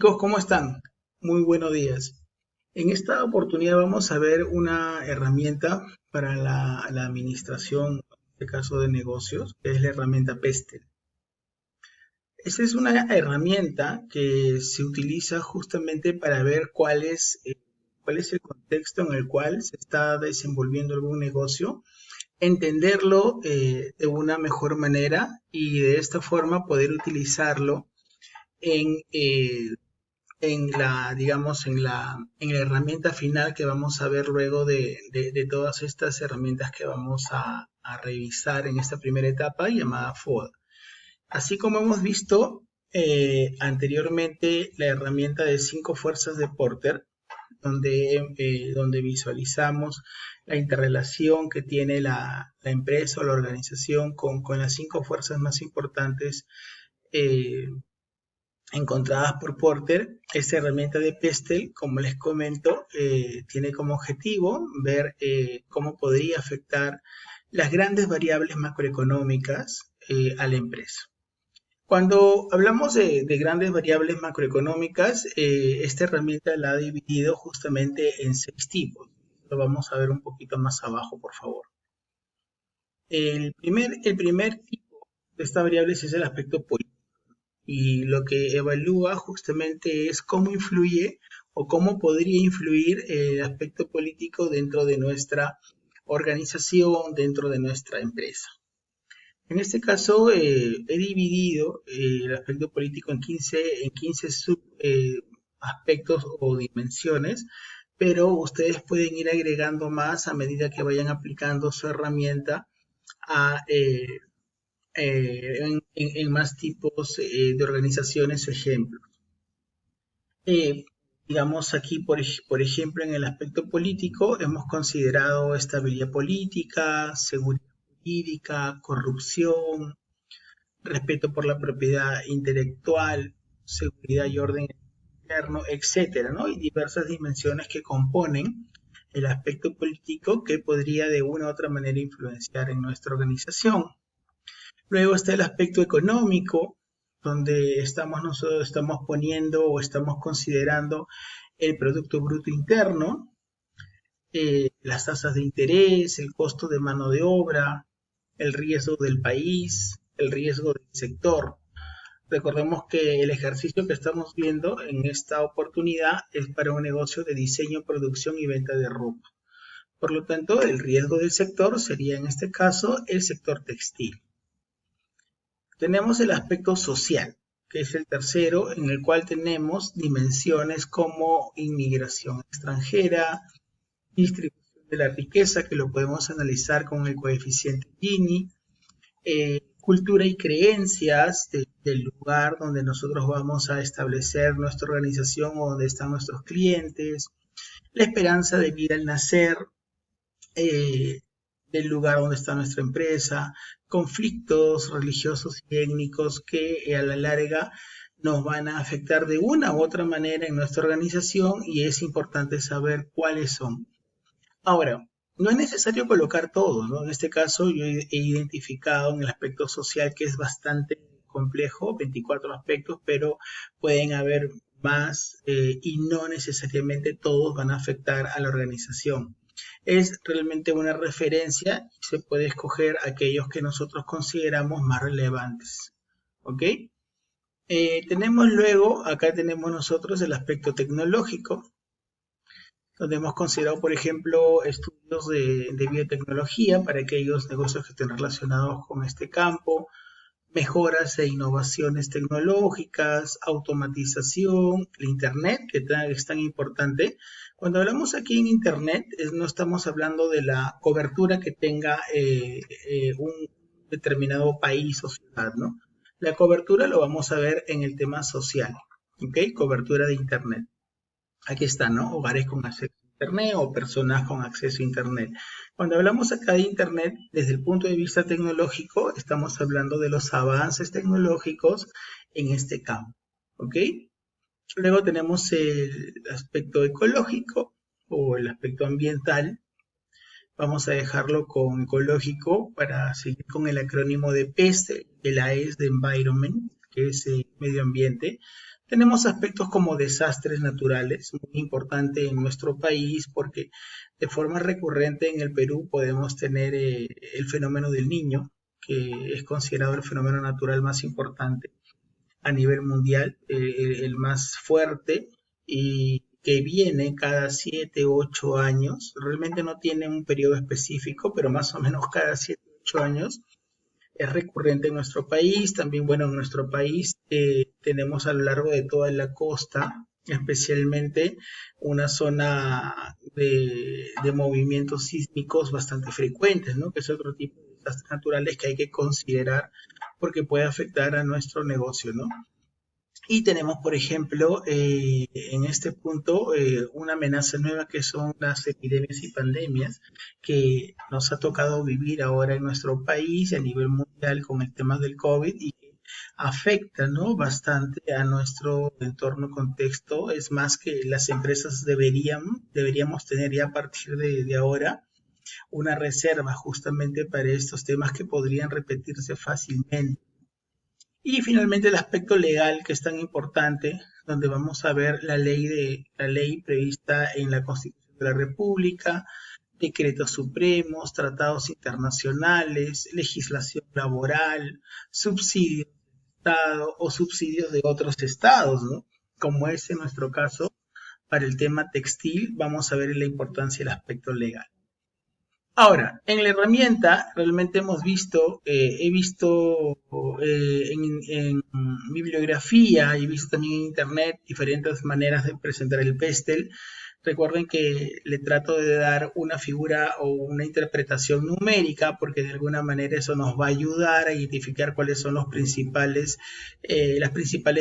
Chicos, ¿cómo están? Muy buenos días. En esta oportunidad vamos a ver una herramienta para la administración, en este caso de negocios, que es la herramienta Pestel. Esta es una herramienta que se utiliza justamente para ver cuál es el contexto en el cual se está desenvolviendo algún negocio, entenderlo de una mejor manera y de esta forma poder utilizarlo en, digamos, en la herramienta final que vamos a ver luego de todas estas herramientas que vamos a revisar en esta primera etapa llamada FODA. Así como hemos visto anteriormente la herramienta de 5 fuerzas de Porter, donde visualizamos la interrelación que tiene la empresa o la organización con las 5 fuerzas más importantes eh, encontradas por Porter. Esta herramienta de Pestel, como les comento, tiene como objetivo ver cómo podría afectar las grandes variables macroeconómicas a la empresa. Cuando hablamos de grandes variables macroeconómicas, esta herramienta la ha dividido justamente en 6 tipos. Lo vamos a ver un poquito más abajo, por favor. El primer tipo de estas variables es el aspecto político y lo que evalúa justamente es cómo influye o cómo podría influir el aspecto político dentro de nuestra organización, dentro de nuestra empresa. En este caso, he dividido el aspecto político en 15 aspectos o dimensiones, pero ustedes pueden ir agregando más a medida que vayan aplicando su herramienta a, en más tipos de organizaciones o ejemplos. Eh, digamos aquí, por ejemplo, en el aspecto político, hemos considerado estabilidad política, seguridad jurídica, corrupción, respeto por la propiedad intelectual, seguridad y orden interno, etcétera, ¿no? Y diversas dimensiones que componen el aspecto político que podría de una u otra manera influenciar en nuestra organización. Luego está el aspecto económico, donde nosotros estamos poniendo o estamos considerando el Producto Bruto Interno, las tasas de interés, el costo de mano de obra, el riesgo del país, el riesgo del sector. Recordemos que el ejercicio que estamos viendo en esta oportunidad es para un negocio de diseño, producción y venta de ropa. Por lo tanto, el riesgo del sector sería en este caso el sector textil. Tenemos el aspecto social, que es el tercero, en el cual tenemos dimensiones como inmigración extranjera, distribución de la riqueza, que lo podemos analizar con el coeficiente Gini, cultura y creencias del lugar donde nosotros vamos a establecer nuestra organización o donde están nuestros clientes, la esperanza de vida al nacer, del lugar donde está nuestra empresa, conflictos religiosos y étnicos que a la larga nos van a afectar de una u otra manera en nuestra organización y es importante saber cuáles son. Ahora, no es necesario colocar todo, ¿no? En este caso yo he identificado en el aspecto social que es bastante complejo, 24 aspectos, pero pueden haber más y no necesariamente todos van a afectar a la organización. Es realmente una referencia y se puede escoger aquellos que nosotros consideramos más relevantes. ¿Ok? Tenemos luego, acá tenemos nosotros el aspecto tecnológico, donde hemos considerado, por ejemplo, estudios de biotecnología para aquellos negocios que estén relacionados con este campo, mejoras e innovaciones tecnológicas, automatización, el Internet, que es tan importante. Cuando hablamos aquí en Internet, no estamos hablando de la cobertura que tenga un determinado país o ciudad, ¿no? La cobertura lo vamos a ver en el tema social, ¿ok? Cobertura de Internet. Aquí está, ¿no? Hogares con acceso a Internet o personas con acceso a Internet. Cuando hablamos acá de Internet, desde el punto de vista tecnológico, estamos hablando de los avances tecnológicos en este campo, ¿ok? Luego tenemos el aspecto ecológico o el aspecto ambiental. Vamos a dejarlo con ecológico para seguir con el acrónimo de PEST, de la E es de Environment, que es medio ambiente, Tenemos aspectos como desastres naturales, muy importante en nuestro país porque de forma recurrente en el Perú podemos tener el fenómeno del Niño, que es considerado el fenómeno natural más importante a nivel mundial, el más fuerte y que viene cada 7 u 8 años. Realmente no tiene un periodo específico, pero más o menos cada 7 u 8 años es recurrente en nuestro país. También, bueno, en nuestro país tenemos a lo largo de toda la costa, especialmente una zona de movimientos sísmicos bastante frecuentes, ¿no? Que es otro tipo de desastres naturales que hay que considerar porque puede afectar a nuestro negocio, ¿no? Y tenemos, por ejemplo, en este punto una amenaza nueva que son las epidemias y pandemias que nos ha tocado vivir ahora en nuestro país y a nivel mundial con el tema del COVID y que afecta, ¿no?, bastante a nuestro entorno contexto. Es más que las empresas deberíamos tener ya a partir de ahora una reserva justamente para estos temas que podrían repetirse fácilmente. Y finalmente el aspecto legal, que es tan importante, donde vamos a ver la ley prevista en la Constitución de la República, decretos supremos, tratados internacionales, legislación laboral, subsidios de Estado o subsidios de otros estados, ¿no? Como es en nuestro caso para el tema textil, vamos a ver la importancia del aspecto legal. Ahora, en la herramienta realmente he visto en bibliografía y he visto también en internet diferentes maneras de presentar el pestel. Recuerden que le trato de dar una figura o una interpretación numérica porque de alguna manera eso nos va a ayudar a identificar cuáles son las principales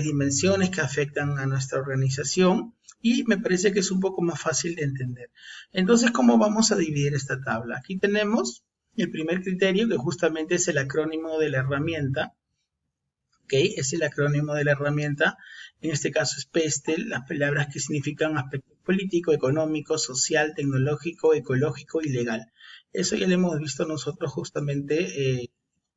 dimensiones que afectan a nuestra organización y me parece que es un poco más fácil de entender. Entonces, ¿cómo vamos a dividir esta tabla? Aquí tenemos el primer criterio, que justamente es el acrónimo de la herramienta. ¿Ok? Es el acrónimo de la herramienta. En este caso es PESTEL, las palabras que significan aspecto político, económico, social, tecnológico, ecológico y legal. Eso ya lo hemos visto nosotros justamente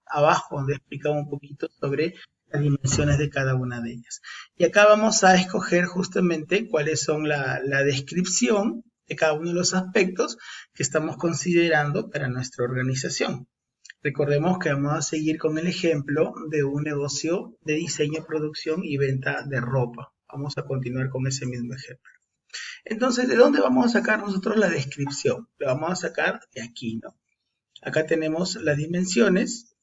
abajo, donde explicaba un poquito sobre las dimensiones de cada una de ellas. Y acá vamos a escoger justamente cuáles son la descripción de cada uno de los aspectos que estamos considerando para nuestra organización. Recordemos que vamos a seguir con el ejemplo de un negocio de diseño, producción y venta de ropa. Vamos a continuar con ese mismo ejemplo. Entonces, ¿de dónde vamos a sacar nosotros la descripción? La vamos a sacar de aquí, ¿no? Acá tenemos las dimensiones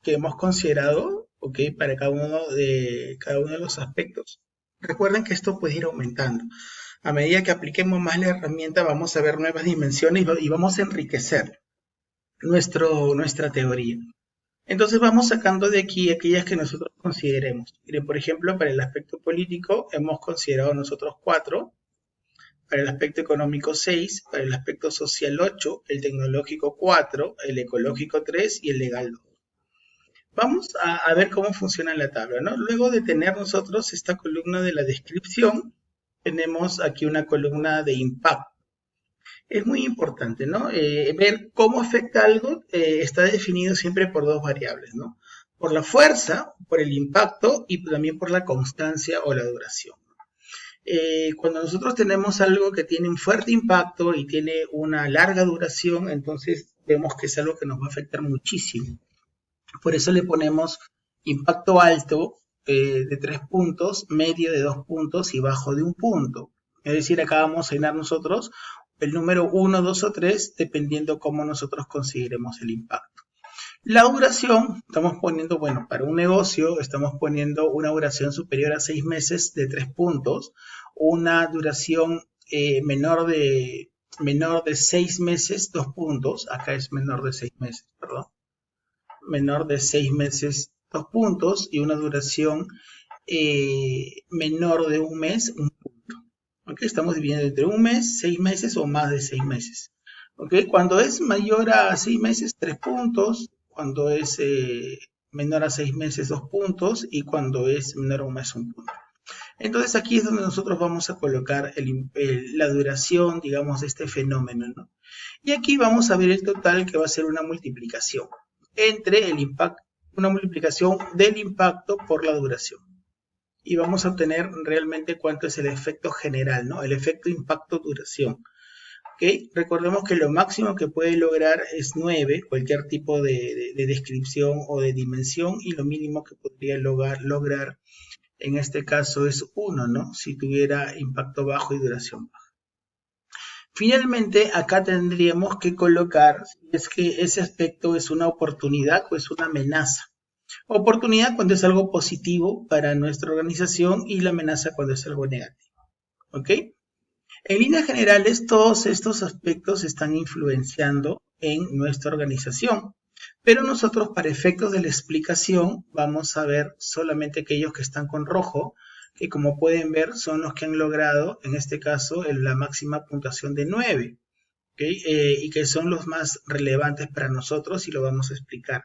que hemos considerado, ¿ok?, para cada uno de los aspectos. Recuerden que esto puede ir aumentando. A medida que apliquemos más la herramienta, vamos a ver nuevas dimensiones y vamos a enriquecer nuestra teoría. Entonces vamos sacando de aquí aquellas que nosotros consideremos. Miren, por ejemplo, para el aspecto político hemos considerado nosotros 4, para el aspecto económico 6, para el aspecto social 8, el tecnológico 4, el ecológico 3 y el legal 2. Vamos a ver cómo funciona la tabla, ¿no? Luego de tener nosotros esta columna de la descripción, tenemos aquí una columna de impacto. Es muy importante, ¿no? Ver cómo afecta algo está definido siempre por dos variables, ¿no? Por la fuerza, por el impacto y también por la constancia o la duración. Cuando nosotros tenemos algo que tiene un fuerte impacto y tiene una larga duración, entonces vemos que es algo que nos va a afectar muchísimo. Por eso le ponemos impacto alto de 3 puntos, medio de 2 puntos y bajo de 1 punto. Es decir, acá vamos a llenar nosotros el número 1, 2 o 3, dependiendo cómo nosotros consideremos el impacto. La duración, estamos poniendo, bueno, para un negocio, estamos poniendo una duración superior a 6 meses de 3 puntos, una duración menor de 6 meses, 2 puntos, acá es menor de 6 meses, perdón, menor de 6 meses, 2 puntos, y una duración menor de 1 mes, 1 punto. ¿Ok? Estamos dividiendo entre 1 mes, 6 meses o más de 6 meses. ¿Ok? Cuando es mayor a 6 meses, 3 puntos. Cuando es menor a 6 meses, 2 puntos. Y cuando es menor a 1 mes, 1 punto. Entonces aquí es donde nosotros vamos a colocar la duración, digamos, de este fenómeno, ¿no? Y aquí vamos a ver el total, que va a ser una multiplicación entre el impacto, una multiplicación del impacto por la duración. y vamos a obtener realmente cuánto es el efecto general, ¿no? El efecto impacto-duración. ¿Okay? Recordemos que lo máximo que puede lograr es 9, cualquier tipo de descripción o de dimensión, y lo mínimo que podría lograr en este caso es 1, ¿no? Si tuviera impacto bajo y duración baja. Finalmente, acá tendríamos que colocar si es que ese aspecto es una oportunidad o es una amenaza. Oportunidad cuando es algo positivo para nuestra organización y la amenaza cuando es algo negativo. ¿Ok? En líneas generales, todos estos aspectos están influenciando en nuestra organización, pero nosotros, para efectos de la explicación, vamos a ver solamente aquellos que están con rojo, que como pueden ver son los que han logrado, en este caso, la máxima puntuación de 9, ¿okay? Y que son los más relevantes para nosotros y lo vamos a explicar.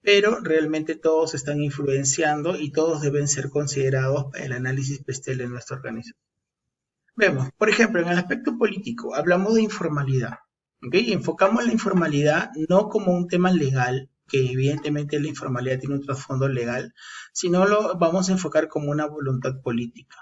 Pero realmente todos están influenciando y todos deben ser considerados para el análisis PESTEL de nuestra organización. Vemos, por ejemplo, en el aspecto político, hablamos de informalidad. ¿Okay? Enfocamos la informalidad no como un tema legal, que evidentemente la informalidad tiene un trasfondo legal, sino lo vamos a enfocar como una voluntad política.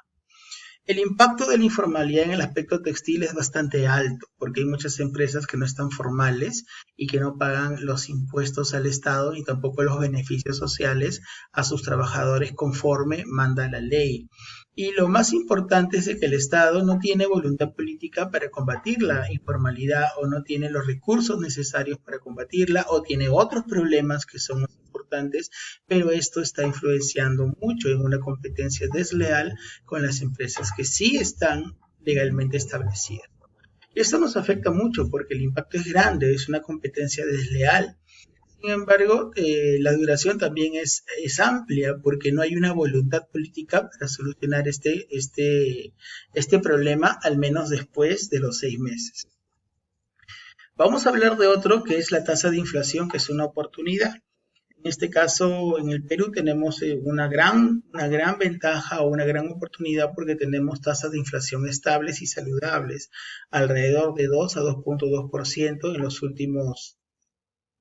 El impacto de la informalidad en el aspecto textil es bastante alto, porque hay muchas empresas que no están formales y que no pagan los impuestos al Estado ni tampoco los beneficios sociales a sus trabajadores conforme manda la ley. Y lo más importante es que el Estado no tiene voluntad política para combatir la informalidad, o no tiene los recursos necesarios para combatirla, o tiene otros problemas que son importantes, pero esto está influenciando mucho en una competencia desleal con las empresas que sí están legalmente establecidas. Y esto nos afecta mucho porque el impacto es grande, es una competencia desleal. Sin embargo, la duración también es amplia porque no hay una voluntad política para solucionar este problema, al menos después de los 6 meses. Vamos a hablar de otro, que es la tasa de inflación, que es una oportunidad. En este caso, en el Perú tenemos una gran ventaja o una gran oportunidad porque tenemos tasas de inflación estables y saludables, alrededor de 2 a 2.2% en los últimos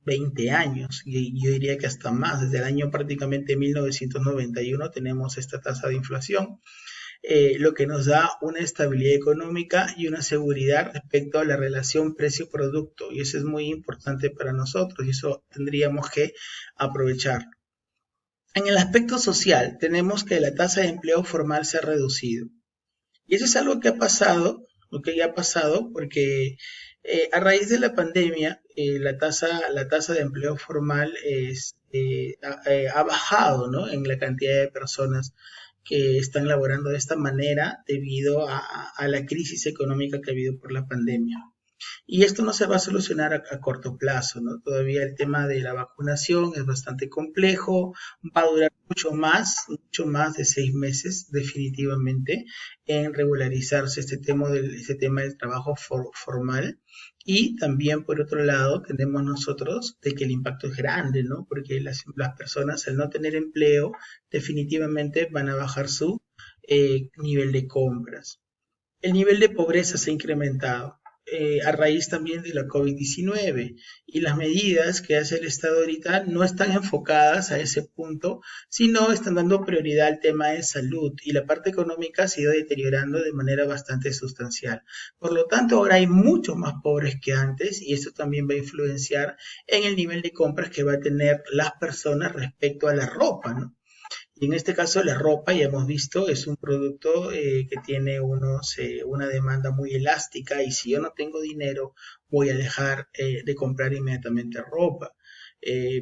20 años, y yo diría que hasta más. Desde el año prácticamente 1991 tenemos esta tasa de inflación, lo que nos da una estabilidad económica y una seguridad respecto a la relación precio-producto, y eso es muy importante para nosotros y eso tendríamos que aprovecharlo. En el aspecto social tenemos que la tasa de empleo formal se ha reducido, y eso es algo que ha pasado, porque a raíz de la pandemia la tasa de empleo formal ha bajado, ¿no?, en la cantidad de personas que están laborando de esta manera debido a la crisis económica que ha habido por la pandemia. Y esto no se va a solucionar a corto plazo, ¿no? Todavía el tema de la vacunación es bastante complejo, va a durar mucho más de 6 meses definitivamente en regularizarse este tema del trabajo formal. Y también, por otro lado, tenemos nosotros de que el impacto es grande, ¿no? Porque las personas, al no tener empleo, definitivamente van a bajar su nivel de compras. El nivel de pobreza se ha incrementado a raíz también de la COVID-19, y las medidas que hace el Estado ahorita no están enfocadas a ese punto, sino están dando prioridad al tema de salud, y la parte económica se ha ido deteriorando de manera bastante sustancial. Por lo tanto, ahora hay muchos más pobres que antes, y esto también va a influenciar en el nivel de compras que va a tener las personas respecto a la ropa, ¿no? Y en este caso la ropa, ya hemos visto, es un producto que tiene una demanda muy elástica, y si yo no tengo dinero voy a dejar de comprar inmediatamente ropa,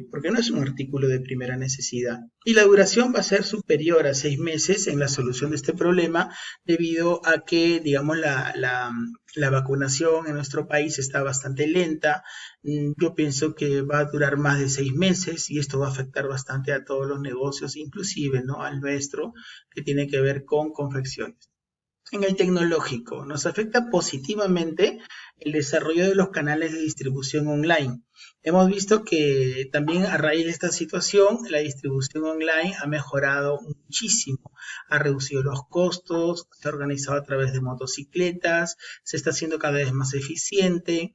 porque no es un artículo de primera necesidad. Y la duración va a ser superior a 6 meses en la solución de este problema, debido a que, digamos, la vacunación en nuestro país está bastante lenta. Yo pienso que va a durar más de 6 meses y esto va a afectar bastante a todos los negocios, inclusive, ¿no?, al nuestro, que tiene que ver con confecciones. En el tecnológico, nos afecta positivamente el desarrollo de los canales de distribución online. Hemos visto que también a raíz de esta situación, la distribución online ha mejorado muchísimo, ha reducido los costos, se ha organizado a través de motocicletas, se está haciendo cada vez más eficiente,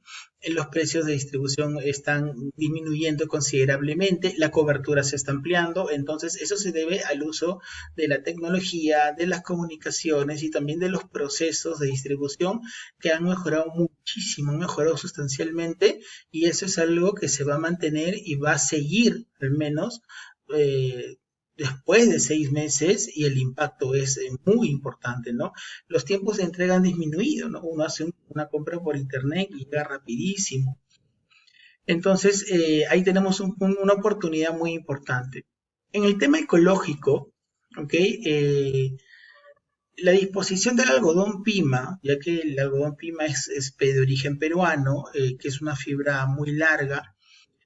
los precios de distribución están disminuyendo considerablemente, la cobertura se está ampliando, entonces eso se debe al uso de la tecnología, de las comunicaciones y también de los procesos de distribución que han mejorado muchísimo, han mejorado sustancialmente y eso es algo que se va a mantener y va a seguir al menos después de 6 meses y el impacto es muy importante, ¿no? Los tiempos de entrega han disminuido, ¿no? Uno hace una compra por internet y llega rapidísimo. Entonces, ahí tenemos una oportunidad muy importante. En el tema ecológico, ¿ok? La disposición del algodón pima, ya que el algodón pima es de origen peruano, que es una fibra muy larga,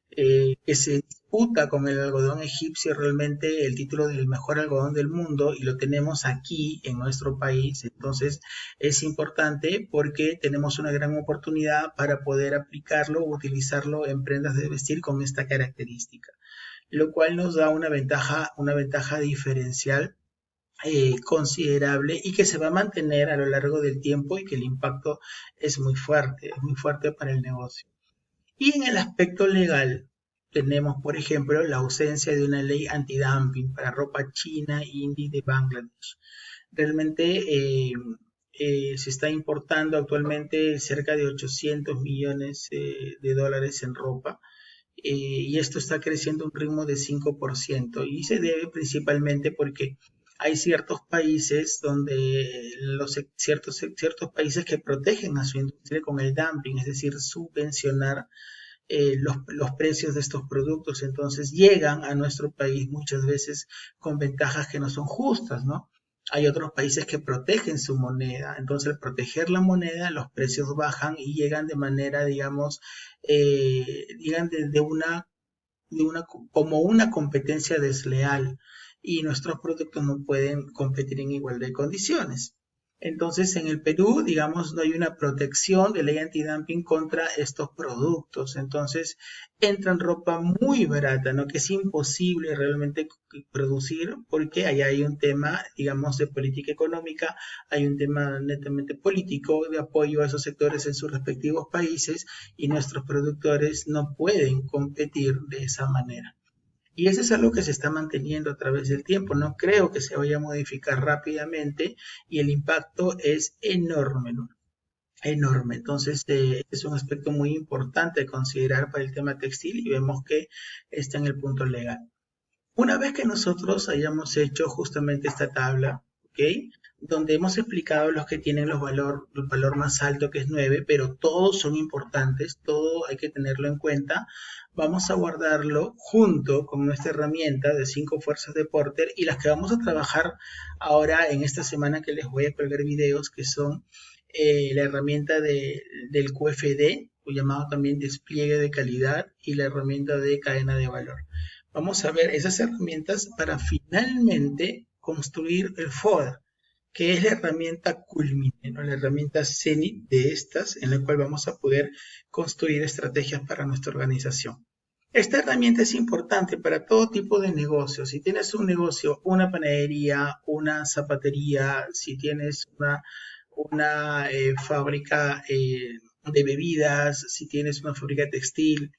que se disputa con el algodón egipcio realmente el título del mejor algodón del mundo y lo tenemos aquí en nuestro país. Entonces es importante porque tenemos una gran oportunidad para poder aplicarlo o utilizarlo en prendas de vestir con esta característica, lo cual nos da una ventaja diferencial considerable y que se va a mantener a lo largo del tiempo y que el impacto es muy fuerte para el negocio. Y en el aspecto legal, tenemos, por ejemplo, la ausencia de una ley antidumping para ropa china, indie de Bangladesh. Realmente se está importando actualmente cerca de 800 millones de dólares en ropa y esto está creciendo a un ritmo de 5% y se debe principalmente porque hay ciertos países donde ciertos países que protegen a su industria con el dumping, es decir, subvencionar los precios de estos productos, entonces llegan a nuestro país muchas veces con ventajas que no son justas, ¿no? Hay otros países que protegen su moneda, entonces al proteger la moneda los precios bajan y llegan de manera, digamos, llegan como una competencia desleal y nuestros productos no pueden competir en igualdad de condiciones. Entonces, en el Perú, digamos, no hay una protección de ley antidumping contra estos productos. Entonces, entran ropa muy barata, ¿no? Que es imposible realmente producir porque allá hay un tema, digamos, de política económica, hay un tema netamente político de apoyo a esos sectores en sus respectivos países y nuestros productores no pueden competir de esa manera. Y eso es algo que se está manteniendo a través del tiempo. No creo que se vaya a modificar rápidamente y el impacto es enorme, ¿no? Enorme. Entonces, es un aspecto muy importante a considerar para el tema textil y vemos que está en el punto legal. Una vez que nosotros hayamos hecho justamente esta tabla, ¿ok? Donde hemos explicado los que tienen el valor más alto que es 9, pero todos son importantes, todo hay que tenerlo en cuenta. Vamos a guardarlo junto con nuestra herramienta de 5 fuerzas de Porter y las que vamos a trabajar ahora en esta semana que les voy a colgar videos, que son la herramienta del QFD, o llamado también despliegue de calidad, y la herramienta de cadena de valor. Vamos a ver esas herramientas para finalmente construir el FODA, que es la herramienta culmine, ¿no? La herramienta cenit de estas, en la cual vamos a poder construir estrategias para nuestra organización. Esta herramienta es importante para todo tipo de negocios. Si tienes un negocio, una panadería, una zapatería, si tienes una fábrica de bebidas, si tienes una fábrica textil,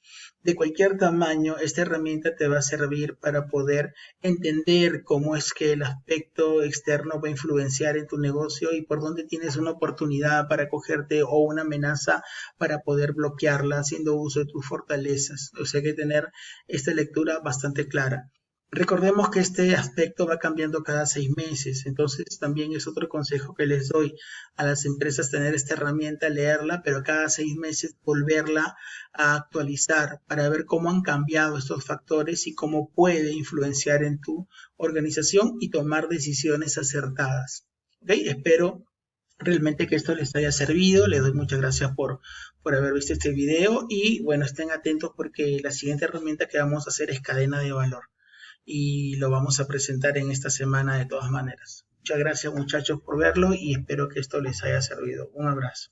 de cualquier tamaño, esta herramienta te va a servir para poder entender cómo es que el aspecto externo va a influenciar en tu negocio y por dónde tienes una oportunidad para cogerte o una amenaza para poder bloquearla haciendo uso de tus fortalezas. O sea, hay que tener esta lectura bastante clara. Recordemos que este aspecto va cambiando cada 6 meses, entonces también es otro consejo que les doy a las empresas, tener esta herramienta, leerla, pero cada 6 meses volverla a actualizar para ver cómo han cambiado estos factores y cómo puede influenciar en tu organización y tomar decisiones acertadas. ¿Okay? Espero realmente que esto les haya servido, les doy muchas gracias por haber visto este video y bueno, estén atentos porque la siguiente herramienta que vamos a hacer es cadena de valor y lo vamos a presentar en esta semana de todas maneras. Muchas gracias muchachos por verlo y espero que esto les haya servido. Un abrazo.